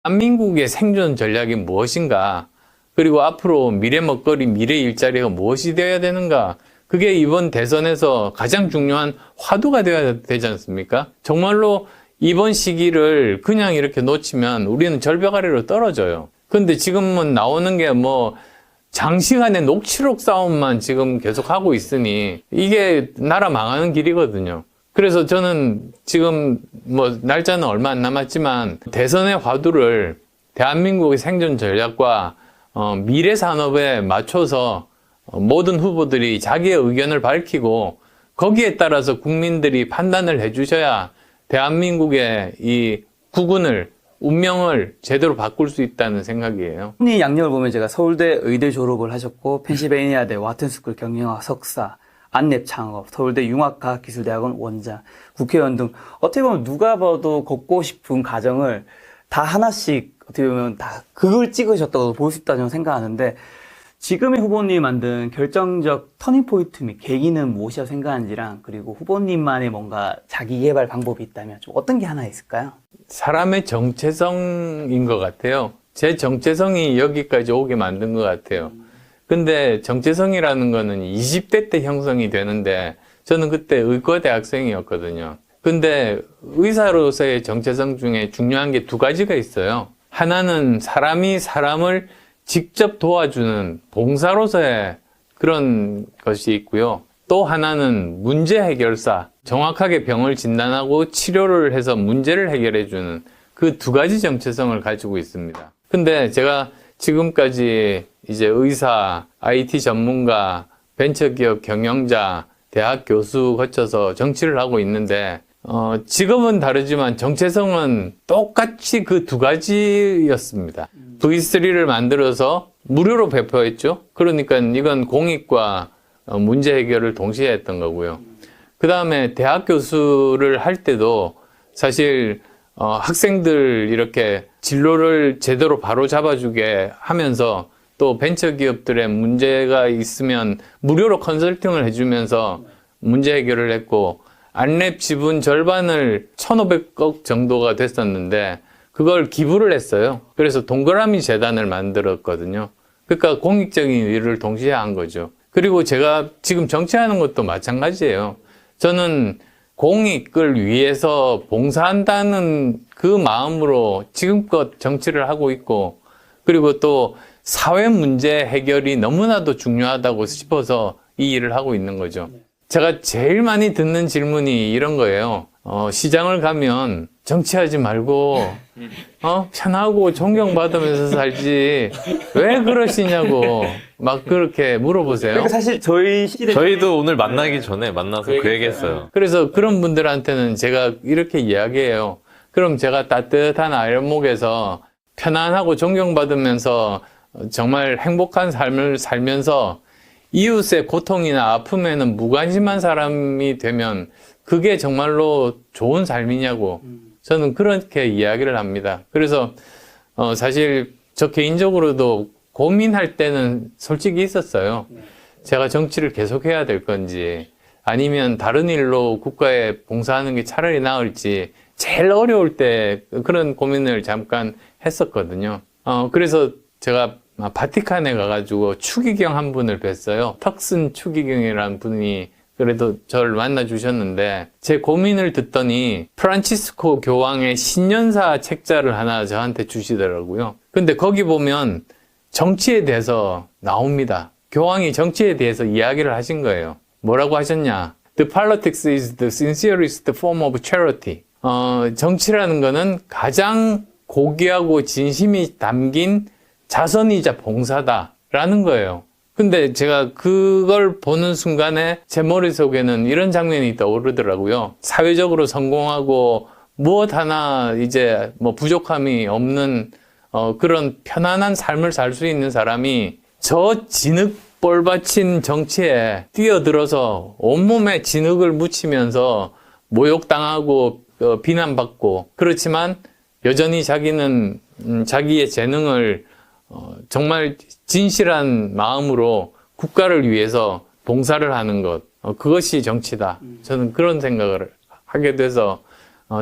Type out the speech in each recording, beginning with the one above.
대한민국의 생존 전략이 무엇인가, 그리고 앞으로 미래 먹거리, 미래 일자리가 무엇이 되어야 되는가, 그게 이번 대선에서 가장 중요한 화두가 되어야 되지 않습니까? 정말로 이번 시기를 그냥 이렇게 놓치면 우리는 절벽 아래로 떨어져요. 근데 지금은 나오는 게 장시간의 녹취록 싸움만 지금 계속 하고 있으니 이게 나라 망하는 길이거든요. 그래서 저는 지금 날짜는 얼마 안 남았지만 대선의 화두를 대한민국의 생존 전략과 미래 산업에 맞춰서 모든 후보들이 자기의 의견을 밝히고 거기에 따라서 국민들이 판단을 해주셔야 대한민국의 이 국운을, 운명을 제대로 바꿀 수 있다는 생각이에요. 이 양력을 보면 제가 서울대 의대 졸업을 하셨고 펜실베이니아대 와튼스쿨 경영학 석사, 안랩 창업, 서울대 융합과학기술대학원 원장, 국회의원 등 어떻게 보면 누가 봐도 걷고 싶은 과정을 다 하나씩 어떻게 보면 다 극을 찍으셨다고 볼 수 있다고 저는 생각하는데, 지금의 후보님이 만든 결정적 터닝포인트 및 계기는 무엇이라고 생각하는지랑, 그리고 후보님만의 뭔가 자기 개발 방법이 있다면 좀 어떤 게 하나 있을까요? 사람의 정체성인 것 같아요. 제 정체성이 여기까지 오게 만든 것 같아요. 근데 정체성이라는 거는 20대 때 형성이 되는데 저는 그때 의과대 학생이었거든요. 근데 의사로서의 정체성 중에 중요한 게 두 가지가 있어요. 하나는 사람이 사람을 직접 도와주는 봉사로서의 그런 것이 있고요. 또 하나는 문제 해결사, 정확하게 병을 진단하고 치료를 해서 문제를 해결해주는 그 두 가지 정체성을 가지고 있습니다. 근데 제가 지금까지 이제 의사, IT 전문가, 벤처기업 경영자, 대학 교수 거쳐서 정치를 하고 있는데 직업은 다르지만 정체성은 똑같이 그 두 가지였습니다. V3를 만들어서 무료로 배포했죠. 그러니까 이건 공익과 문제 해결을 동시에 했던 거고요. 그 다음에 대학 교수를 할 때도 사실 학생들 이렇게 진로를 제대로 바로 잡아주게 하면서 또 벤처기업들의 문제가 있으면 무료로 컨설팅을 해주면서 문제 해결을 했고, 안랩 지분 절반을 1,500억 정도가 됐었는데 그걸 기부를 했어요. 그래서 동그라미 재단을 만들었거든요. 그러니까 공익적인 일을 동시에 한 거죠. 그리고 제가 지금 정치하는 것도 마찬가지예요. 저는 공익을 위해서 봉사한다는 그 마음으로 지금껏 정치를 하고 있고, 그리고 또 사회 문제 해결이 너무나도 중요하다고 싶어서 이 일을 하고 있는 거죠. 제가 제일 많이 듣는 질문이 이런 거예요. 시장을 가면 정치하지 말고 편하고 존경받으면서 살지 왜 그러시냐고 막 그렇게 물어보세요. 그러니까 사실 저희도 오늘 만나기 전에 만나서 그 얘기했어요. 그래서 그런 분들한테는 제가 이렇게 이야기해요. 그럼 제가 따뜻한 알목에서 편안하고 존경받으면서 정말 행복한 삶을 살면서 이웃의 고통이나 아픔에는 무관심한 사람이 되면 그게 정말로 좋은 삶이냐고 저는 그렇게 이야기를 합니다. 그래서 사실 저 개인적으로도 고민할 때는 솔직히 있었어요. 제가 정치를 계속해야 될 건지 아니면 다른 일로 국가에 봉사하는 게 차라리 나을지 제일 어려울 때 그런 고민을 잠깐 했었거든요. 그래서 제가 바티칸에 가가지고 추기경 한 분을 뵀어요. 턱슨 추기경이라는 분이 그래도 저를 만나 주셨는데 제 고민을 듣더니 프란치스코 교황의 신년사 책자를 하나 저한테 주시더라고요. 근데 거기 보면 정치에 대해서 나옵니다. 교황이 정치에 대해서 이야기를 하신 거예요. 뭐라고 하셨냐? The politics is the sincerest form of charity. 정치라는 거는 가장 고귀하고 진심이 담긴 자선이자 봉사다라는 거예요. 근데 제가 그걸 보는 순간에 제 머릿속에는 이런 장면이 떠오르더라고요. 사회적으로 성공하고 무엇 하나 이제 부족함이 없는 그런 편안한 삶을 살 수 있는 사람이 저 진흙볼 받친 정치에 뛰어들어서 온몸에 진흙을 묻히면서 모욕당하고 비난받고, 그렇지만 여전히 자기는 자기의 재능을 정말 진실한 마음으로 국가를 위해서 봉사를 하는 것, 그것이 정치다. 저는 그런 생각을 하게 돼서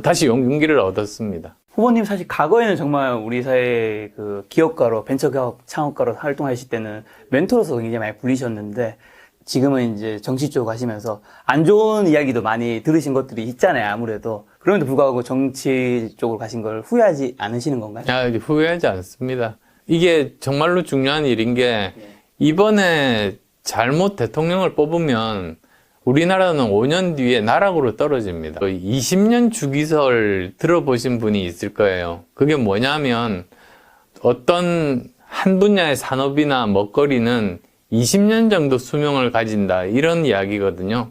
다시 용기를 얻었습니다. 후보님 사실 과거에는 정말 우리 사회 그 기업가로 벤처 창업가로 활동하실 때는 멘토로서 굉장히 많이 불리셨는데 지금은 이제 정치 쪽 하시면서 안 좋은 이야기도 많이 들으신 것들이 있잖아요. 아무래도 그럼에도 불구하고 정치 쪽으로 가신 걸 후회하지 않으시는 건가요? 후회하지 않습니다. 이게 정말로 중요한 일인 게 이번에 잘못 대통령을 뽑으면 우리나라는 5년 뒤에 나락으로 떨어집니다. 20년 주기설 들어보신 분이 있을 거예요. 그게 뭐냐면 어떤 한 분야의 산업이나 먹거리는 20년 정도 수명을 가진다, 이런 이야기거든요.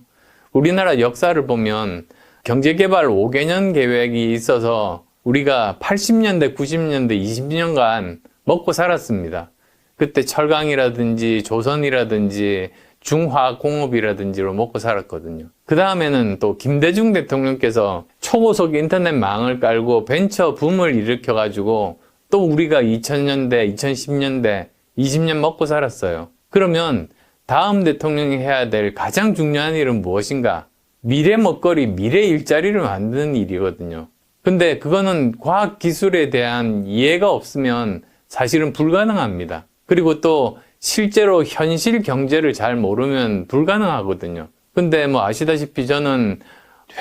우리나라 역사를 보면 경제개발 5개년 계획이 있어서 우리가 80년대, 90년대 20년간 먹고 살았습니다. 그때 철강이라든지 조선이라든지 중화공업이라든지로 먹고 살았거든요. 그 다음에는 또 김대중 대통령께서 초고속 인터넷망을 깔고 벤처 붐을 일으켜가지고 또 우리가 2000년대, 2010년대 20년 먹고 살았어요. 그러면 다음 대통령이 해야 될 가장 중요한 일은 무엇인가? 미래 먹거리, 미래 일자리를 만드는 일이거든요. 근데 그거는 과학기술에 대한 이해가 없으면 사실은 불가능합니다. 그리고 또 실제로 현실 경제를 잘 모르면 불가능하거든요. 근데 뭐 아시다시피 저는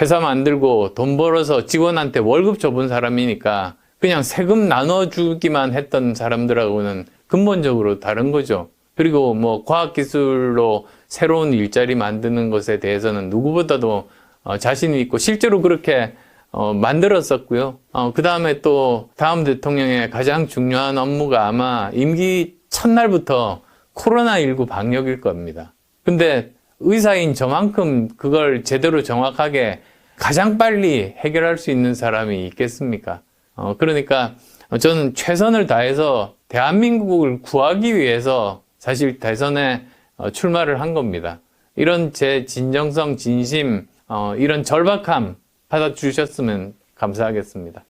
회사 만들고 돈 벌어서 직원한테 월급 줘본 사람이니까 그냥 세금 나눠주기만 했던 사람들하고는 근본적으로 다른 거죠. 그리고 뭐 과학기술로 새로운 일자리 만드는 것에 대해서는 누구보다도 자신이 있고 실제로 그렇게 만들었었고요. 그 다음에 또 다음 대통령의 가장 중요한 업무가 아마 임기 첫날부터 코로나19 방역일 겁니다. 근데 의사인 저만큼 그걸 제대로 정확하게 가장 빨리 해결할 수 있는 사람이 있겠습니까? 그러니까 저는 최선을 다해서 대한민국을 구하기 위해서 사실 대선에 출마를 한 겁니다. 이런 제 진정성, 진심, 이런 절박함 받아주셨으면 감사하겠습니다.